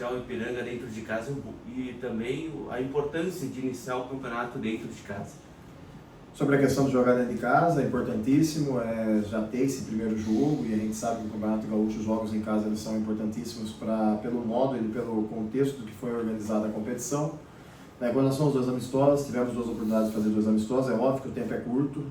já o Ipiranga dentro de casa e também a importância de iniciar o campeonato dentro de casa. Sobre a questão de jogar dentro de casa, é importantíssimo já ter esse primeiro jogo, e a gente sabe que no Campeonato Gaúcho os jogos em casa eles são importantíssimos pelo modo e pelo contexto do que foi organizada a competição. Com relação aos 2 amistosos, tivemos 2 oportunidades de fazer 2 amistosos, é óbvio que o tempo é curto,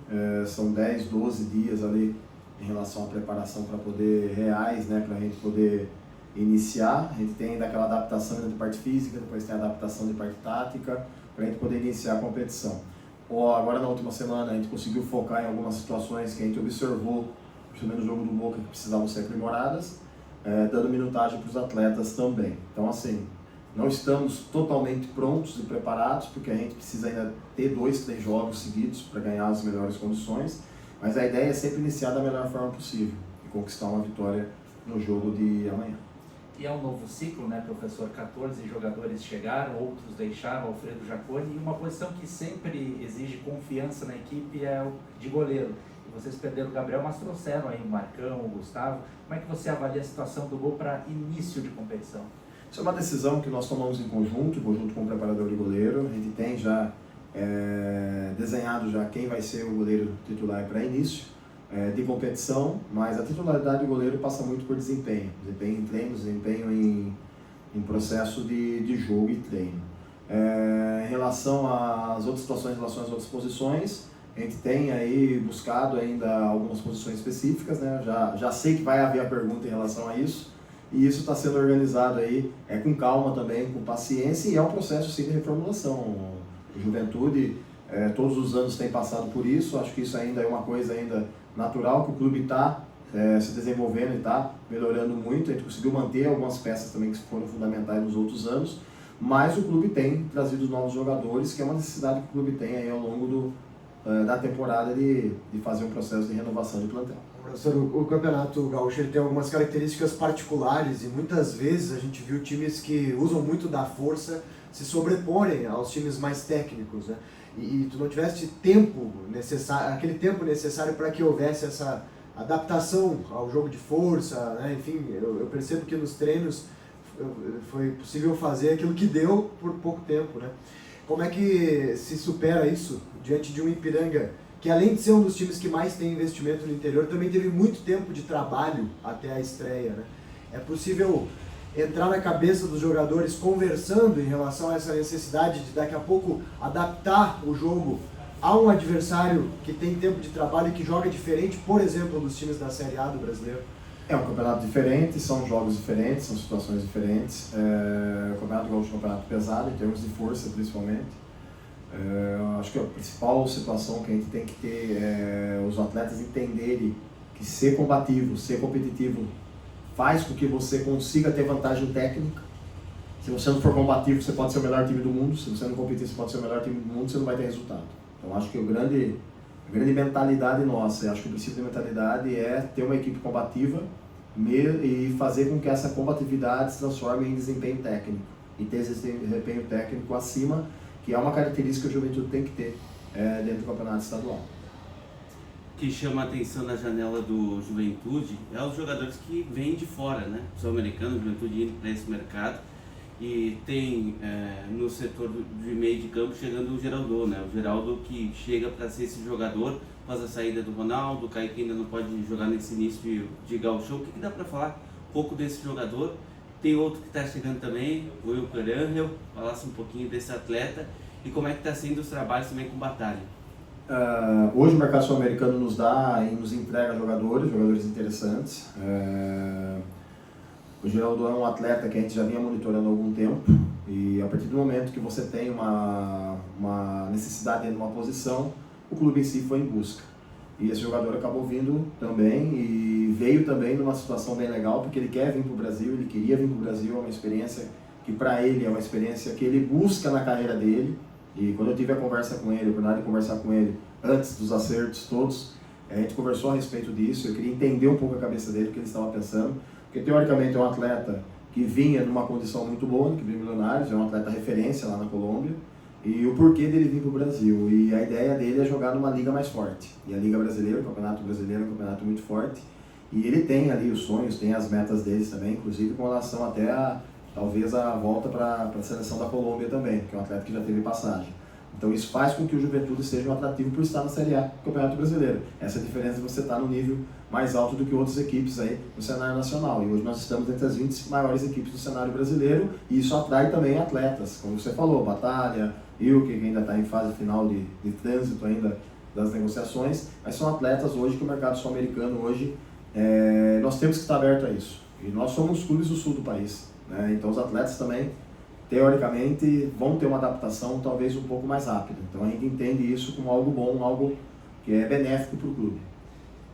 são 10, 12 dias ali em relação à preparação para poder reais, para a gente poder iniciar. A gente tem ainda aquela adaptação de parte física, depois tem a adaptação de parte tática, para a gente poder iniciar a competição. Agora na última semana a gente conseguiu focar em algumas situações que a gente observou, principalmente no jogo do Boca, que precisavam ser aprimoradas, dando minutagem para os atletas também. Então assim, não estamos totalmente prontos e preparados, porque a gente precisa ainda ter 2, 3 jogos seguidos para ganhar as melhores condições, mas a ideia é sempre iniciar da melhor forma possível e conquistar uma vitória no jogo de amanhã. E é um novo ciclo, né, professor? 14 jogadores chegaram, outros deixaram, Alfredo Jaconi, e uma posição que sempre exige confiança na equipe é o de goleiro. E vocês perderam o Gabriel, mas trouxeram aí o Marcão, o Gustavo. Como é que você avalia a situação do gol para início de competição? Isso é uma decisão que nós tomamos em conjunto com o preparador de goleiro. A gente tem já desenhado já quem vai ser o goleiro titular para início de competição, mas a titularidade do goleiro passa muito por desempenho em treinos, desempenho em processo de jogo e treino. Em relação às outras situações, em relação às outras posições, a gente tem aí buscado ainda algumas posições específicas, já sei que vai haver a pergunta em relação a isso, e isso está sendo organizado aí com calma também, com paciência, e é um processo sim de reformulação. O Juventude todos os anos tem passado por isso, acho que isso ainda é uma coisa ainda natural, que o clube está se desenvolvendo e está melhorando muito. A gente conseguiu manter algumas peças também que foram fundamentais nos outros anos, mas o clube tem trazido novos jogadores, que é uma necessidade que o clube tem aí ao longo da temporada de fazer um processo de renovação de plantel. Professor, o Campeonato Gaúcho ele tem algumas características particulares e muitas vezes a gente viu times que usam muito da força se sobreporem aos times mais técnicos, né? E tu não tiveste tempo necessário, aquele tempo necessário para que houvesse essa adaptação ao jogo de força, né? Enfim, eu percebo que nos treinos foi possível fazer aquilo que deu por pouco tempo, né? Como é que se supera isso diante de um Ipiranga que, além de ser um dos times que mais tem investimento no interior, também teve muito tempo de trabalho até a estreia, né? É possível entrar na cabeça dos jogadores conversando em relação a essa necessidade de daqui a pouco adaptar o jogo a um adversário que tem tempo de trabalho e que joga diferente, por exemplo, dos times da Série A do brasileiro? É um campeonato diferente, são jogos diferentes, são situações diferentes. O Campeonato Gaúcho é um campeonato pesado, em termos de força principalmente. Acho que a principal situação que a gente tem que ter é os atletas entenderem que ser combativo, ser competitivo, faz com que você consiga ter vantagem técnica. Se você não for combativo, você pode ser o melhor time do mundo. Se você não competir, você pode ser o melhor time do mundo, você não vai ter resultado. Então acho que a grande mentalidade nossa, acho que o princípio de mentalidade é ter uma equipe combativa e fazer com que essa combatividade se transforme em desempenho técnico. E ter esse desempenho técnico acima, que é uma característica que o Juventude tem que ter dentro do campeonato estadual. Que chama a atenção na janela do Juventude é os jogadores que vêm de fora, né? Os americanos, Juventude indo para esse mercado, e tem no setor de meio de campo chegando o Geraldo, né? O Geraldo que chega para ser esse jogador após a saída do Ronaldo, o Kaique ainda não pode jogar nesse início de Gauchão. O que dá para falar um pouco desse jogador? Tem outro que está chegando também, o Wilker Angel, falasse um pouquinho desse atleta e como é que está sendo os trabalhos também com Batalha. Hoje o mercado sul-americano nos entrega jogadores interessantes. O Geraldo é um atleta que a gente já vinha monitorando há algum tempo, e a partir do momento que você tem uma necessidade dentro de uma posição, o clube em si foi em busca. E esse jogador acabou vindo também, e veio também numa situação bem legal, porque ele quer vir para o Brasil, ele queria vir para o Brasil, é uma experiência que para ele é uma experiência que ele busca na carreira dele. E quando eu tive a conversa com ele, a oportunidade de conversar com ele antes dos acertos todos, a gente conversou a respeito disso. Eu queria entender um pouco a cabeça dele, o que ele estava pensando, porque teoricamente é um atleta que vinha numa condição muito boa, que vinha Milionários, é um atleta referência lá na Colômbia, e o porquê dele vir para o Brasil. E a ideia dele é jogar numa liga mais forte, e a Liga Brasileira, o Campeonato Brasileiro é um campeonato muito forte, e ele tem ali os sonhos, tem as metas deles também, inclusive com relação até a talvez a volta para a seleção da Colômbia também, que é um atleta que já teve passagem. Então isso faz com que o Juventude seja um atrativo por estar na Série A do Campeonato Brasileiro. Essa é a diferença de você estar no nível mais alto do que outras equipes aí no cenário nacional. E hoje nós estamos entre as 20 maiores equipes do cenário brasileiro, e isso atrai também atletas, como você falou, Batalha, Ilke, que ainda está em fase final de trânsito ainda das negociações, mas são atletas hoje que o mercado sul-americano hoje, nós temos que estar aberto a isso. E nós somos clubes do sul do país, né? Então os atletas também, teoricamente, vão ter uma adaptação talvez um pouco mais rápida. Então a gente entende isso como algo bom, algo que é benéfico para o clube.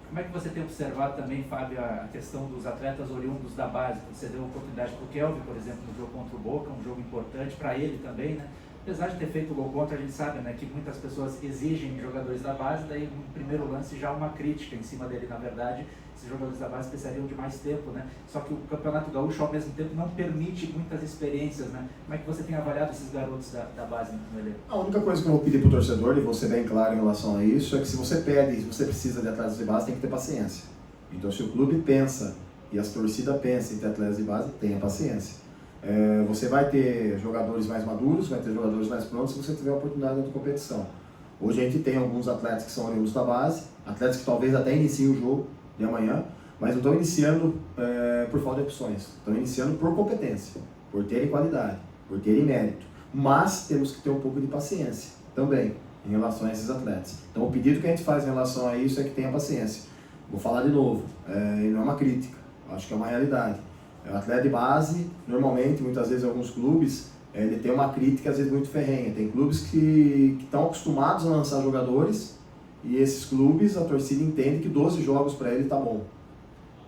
Como é que você tem observado também, Fábio, a questão dos atletas oriundos da base? Você deu oportunidade para o Kelvin, por exemplo, no jogo contra o Boca, um jogo importante para ele também, né? Apesar de ter feito o gol contra, a gente sabe, né, que muitas pessoas exigem jogadores da base, daí no primeiro lance já uma crítica em cima dele. Na verdade, esses jogadores da base precisariam de mais tempo, né? Só que o Campeonato Gaúcho, ao mesmo tempo, não permite muitas experiências, né? Como é que você tem avaliado esses garotos da base no elenco? A única coisa que eu vou pedir para o torcedor, e vou ser bem claro em relação a isso, é que se você precisa de atletas de base, tem que ter paciência. Então, se o clube pensa e as torcidas pensam em ter atletas de base, tenha paciência. Você vai ter jogadores mais maduros, vai ter jogadores mais prontos se você tiver a oportunidade de competição. Hoje a gente tem alguns atletas que são oriundos da base, atletas que talvez até iniciem o jogo de amanhã, mas não estão iniciando por falta de opções, estão iniciando por competência, por terem qualidade, por terem mérito. Mas temos que ter um pouco de paciência também em relação a esses atletas. Então o pedido que a gente faz em relação a isso é que tenha paciência. Vou falar de novo, não é uma crítica, acho que é uma realidade. O atleta de base, normalmente, muitas vezes alguns clubes, ele tem uma crítica às vezes muito ferrenha. Tem clubes que estão acostumados a lançar jogadores, e esses clubes, a torcida entende que 12 jogos para ele tá bom.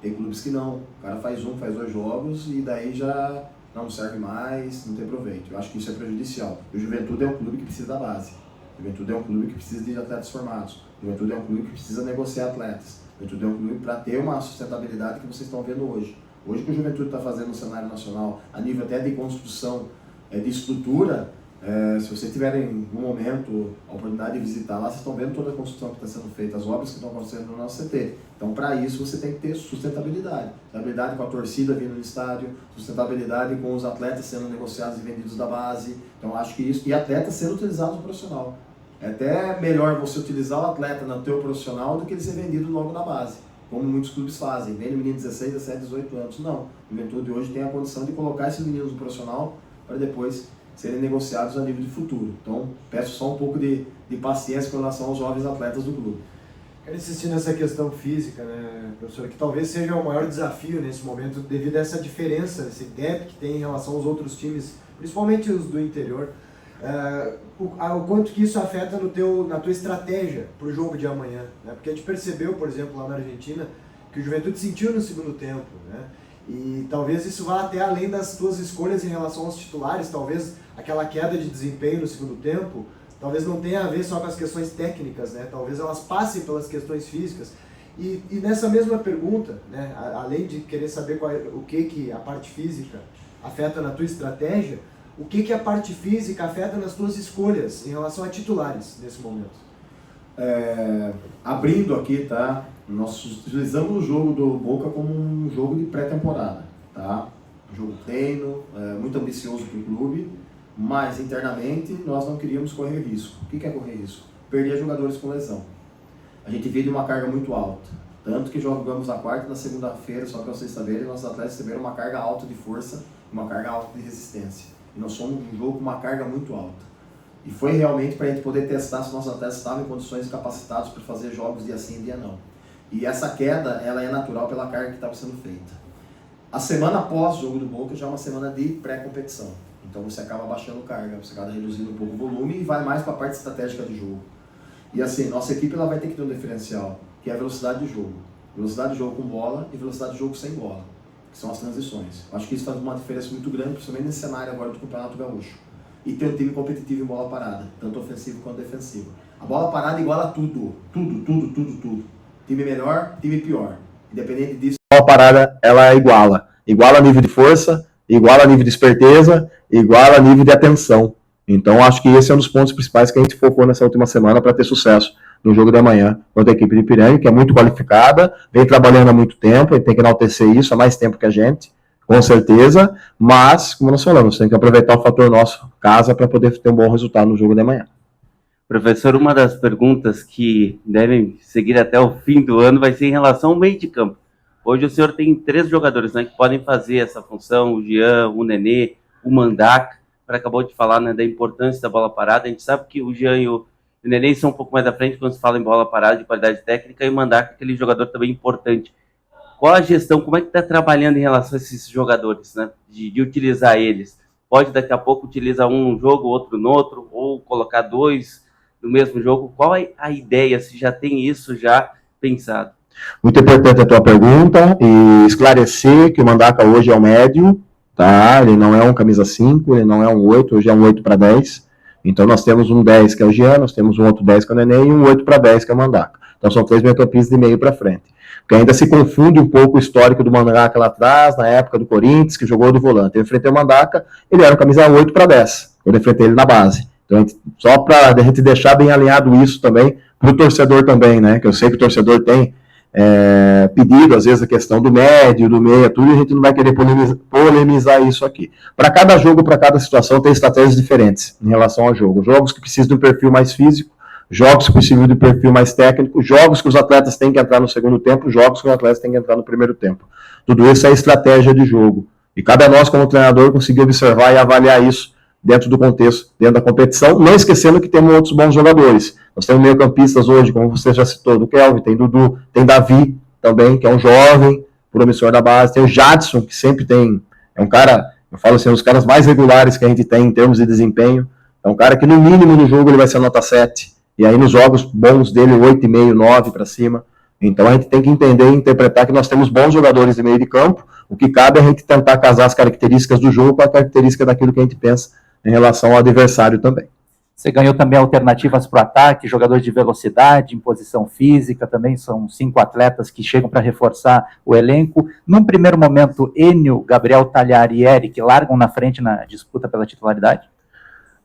Tem clubes que não, o cara faz 2 jogos e daí já não serve mais, não tem proveito. Eu acho que isso é prejudicial. O Juventude é um clube que precisa da base. O Juventude é um clube que precisa de atletas formados. O Juventude é um clube que precisa negociar atletas. O Juventude é um clube para ter uma sustentabilidade que vocês estão vendo hoje. Hoje o que o Juventude está fazendo no cenário nacional, a nível até de construção de estrutura, se vocês tiverem em algum momento a oportunidade de visitar lá, vocês estão vendo toda a construção que está sendo feita, as obras que estão acontecendo no nosso CT. Então, para isso, você tem que ter sustentabilidade. Sustentabilidade com a torcida vindo no estádio, sustentabilidade com os atletas sendo negociados e vendidos da base. Então, acho que isso. E atletas sendo utilizados no profissional. É até melhor você utilizar o atleta no teu profissional do que ele ser vendido logo na base, como muitos clubes fazem. Vende menino de 16, 17, 18 anos. Não. O Juventude hoje tem a condição de colocar esses meninos no profissional para depois serem negociados a nível de futuro. Então, peço só um pouco de paciência com relação aos jovens atletas do clube. Quero insistir nessa questão física, né, professor, que talvez seja o maior desafio nesse momento, devido a essa diferença, esse gap que tem em relação aos outros times, principalmente os do interior. O quanto que isso afeta na tua estratégia para o jogo de amanhã, né? Porque a gente percebeu, por exemplo, lá na Argentina, que o Juventude sentiu no segundo tempo, né? E talvez isso vá até além das tuas escolhas em relação aos titulares. Talvez aquela queda de desempenho no segundo tempo, talvez não tenha a ver só com as questões técnicas, né? Talvez elas passem pelas questões físicas. E nessa mesma pergunta, né, além de querer saber o que a parte física afeta na tua estratégia, o que a parte física afeta nas tuas escolhas em relação a titulares nesse momento? Abrindo aqui, tá? Nós utilizamos o jogo do Boca como um jogo de pré-temporada, tá? Um jogo treino, muito ambicioso para o clube, mas internamente nós não queríamos correr risco. O que é correr risco? Perder jogadores com lesão. A gente vive uma carga muito alta, tanto que jogamos na quarta e na segunda-feira, só para vocês saberem, nossos atletas receberam uma carga alta de força, uma carga alta de resistência. E nós somos um jogo com uma carga muito alta. E foi realmente para a gente poder testar se nossos atletas estavam em condições capacitados para fazer jogos dia sim, dia não. E essa queda, ela é natural pela carga que estava sendo feita. A semana após o jogo do Boca já é uma semana de pré-competição. Então você acaba baixando carga, você acaba reduzindo um pouco o volume e vai mais para a parte estratégica do jogo. E assim, nossa equipe ela vai ter que ter um diferencial, que é a velocidade de jogo. Velocidade de jogo com bola e velocidade de jogo sem bola, que são as transições. Acho que isso faz uma diferença muito grande, principalmente nesse cenário agora do Campeonato Gaúcho. E ter um time competitivo em bola parada, tanto ofensivo quanto defensivo. A bola parada iguala tudo. Tudo. Time melhor, time pior. Independente disso, a bola parada ela iguala. Iguala nível de força, iguala nível de esperteza, iguala nível de atenção. Então acho que esse é um dos pontos principais que a gente focou nessa última semana para ter sucesso no jogo da manhã contra a equipe de Ipiranga, que é muito qualificada, vem trabalhando há muito tempo, a gente tem que enaltecer isso, há mais tempo que a gente, com certeza, mas, como nós falamos, tem que aproveitar o fator nosso, casa, para poder ter um bom resultado no jogo de amanhã. Professor, uma das perguntas que devem seguir até o fim do ano vai ser em relação ao meio de campo. Hoje o senhor tem 3 jogadores, né, que podem fazer essa função, o Jean, o Nenê, o Mandaca. Acabou de falar, né, da importância da bola parada. A gente sabe que o Jean e o Nenê são um pouco mais à frente quando se fala em bola parada, de qualidade técnica, e o Mandaca, aquele jogador também importante. Qual a gestão, como é que está trabalhando em relação a esses jogadores, né, de utilizar eles? Pode daqui a pouco utilizar um num jogo, outro no outro, ou colocar 2 no mesmo jogo? Qual é a ideia, se já tem isso já pensado? Muito importante a tua pergunta, e esclarecer que o Mandaca hoje é um médio, tá? Ele não é um camisa 5, ele não é um 8, hoje é um 8 para 10. Então nós temos um 10 que é o Jean, nós temos um outro 10 que é o Nenê e um 8 para 10 que é o Mandaca. Então são 3 meio-campistas de meio para frente. Porque ainda se confunde um pouco o histórico do Mandaca lá atrás, na época do Corinthians, que jogou do volante. Eu enfrentei o Mandaca, ele era um camisa 8 para 10, quando eu enfrentei ele na base. Então, só para a gente deixar bem alinhado isso também, para o torcedor também, né? Que eu sei que o torcedor tem pedido, às vezes, a questão do médio, do meia, tudo, e a gente não vai querer polemizar isso aqui. Para cada jogo, para cada situação, tem estratégias diferentes em relação ao jogo. Jogos que precisam de um perfil mais físico, jogos que precisam de um perfil mais técnico, jogos que os atletas têm que entrar no segundo tempo, jogos que os atletas têm que entrar no primeiro tempo. Tudo isso é estratégia de jogo. E cabe a nós, como treinador, conseguir observar e avaliar isso dentro do contexto, dentro da competição, não esquecendo que temos outros bons jogadores. Nós temos meio-campistas hoje, como você já citou, do Kelvin, tem Dudu, tem Davi também, que é um jovem promissor da base, tem o Jadson, que sempre tem, é um cara, eu falo assim, um dos caras mais regulares que a gente tem em termos de desempenho, é um cara que no mínimo no jogo ele vai ser nota 7, e aí nos jogos bons dele, 8,5, 9 para cima. Então a gente tem que entender e interpretar que nós temos bons jogadores de meio de campo, o que cabe é a gente tentar casar as características do jogo com a característica daquilo que a gente pensa em relação ao adversário também. Você ganhou também alternativas para o ataque, jogadores de velocidade, em posição física, também são 5 atletas que chegam para reforçar o elenco. Num primeiro momento, Enio, Gabriel Talhar e Eric largam na frente na disputa pela titularidade?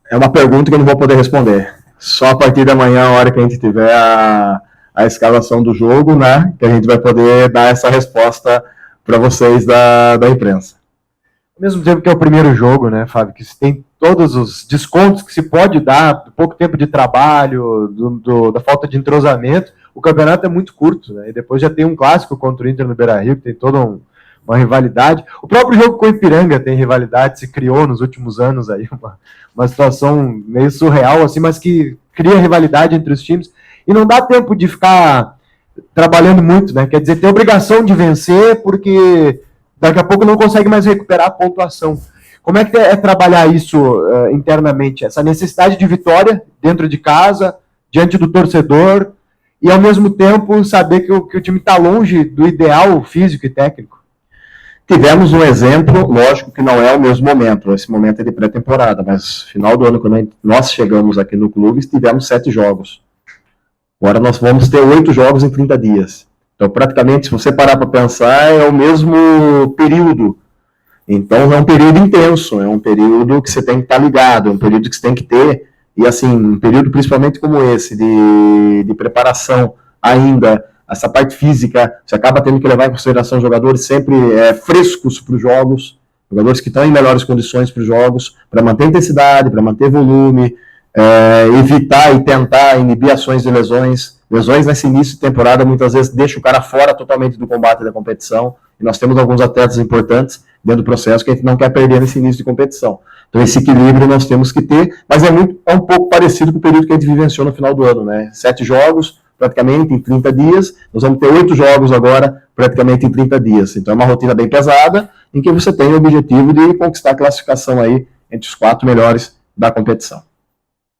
É uma pergunta que eu não vou poder responder. Só a partir da manhã, a hora que a gente tiver a escalação do jogo, né, que a gente vai poder dar essa resposta para vocês da imprensa. Ao mesmo tempo que é o primeiro jogo, né, Fábio, que tem todos os descontos que se pode dar, do pouco tempo de trabalho, da falta de entrosamento, o campeonato é muito curto, né, e depois já tem um clássico contra o Inter no Beira-Rio, que tem toda uma rivalidade. O próprio jogo com o Ipiranga tem rivalidade, se criou nos últimos anos aí uma situação meio surreal, assim, mas que cria rivalidade entre os times, e não dá tempo de ficar trabalhando muito, né, quer dizer, tem obrigação de vencer, porque daqui a pouco não consegue mais recuperar a pontuação. Como é que é trabalhar isso internamente? Essa necessidade de vitória dentro de casa, diante do torcedor, e ao mesmo tempo saber que o time está longe do ideal físico e técnico. Tivemos um exemplo, lógico que não é o mesmo momento, esse momento é de pré-temporada, mas final do ano, quando nós chegamos aqui no clube, tivemos 7 jogos. Agora nós vamos ter 8 jogos em 30 dias. Então, praticamente, se você parar para pensar, é o mesmo período. Então, é um período intenso, é um período que você tem que estar ligado, é um período que você tem que ter, e assim, um período principalmente como esse, de preparação ainda, essa parte física, você acaba tendo que levar em consideração jogadores sempre frescos para os jogos, jogadores que estão em melhores condições para os jogos, para manter intensidade, para manter volume, evitar e tentar inibir ações de lesões. Lesões nesse início de temporada muitas vezes deixam o cara fora totalmente do combate da competição, e nós temos alguns atletas importantes dentro do processo que a gente não quer perder nesse início de competição. Então esse equilíbrio nós temos que ter, mas é um pouco parecido com o período que a gente vivenciou no final do ano, né? 7 jogos, praticamente em 30 dias, nós vamos ter 8 jogos agora, praticamente em 30 dias. Então é uma rotina bem pesada, em que você tem o objetivo de conquistar a classificação aí entre os 4 melhores da competição.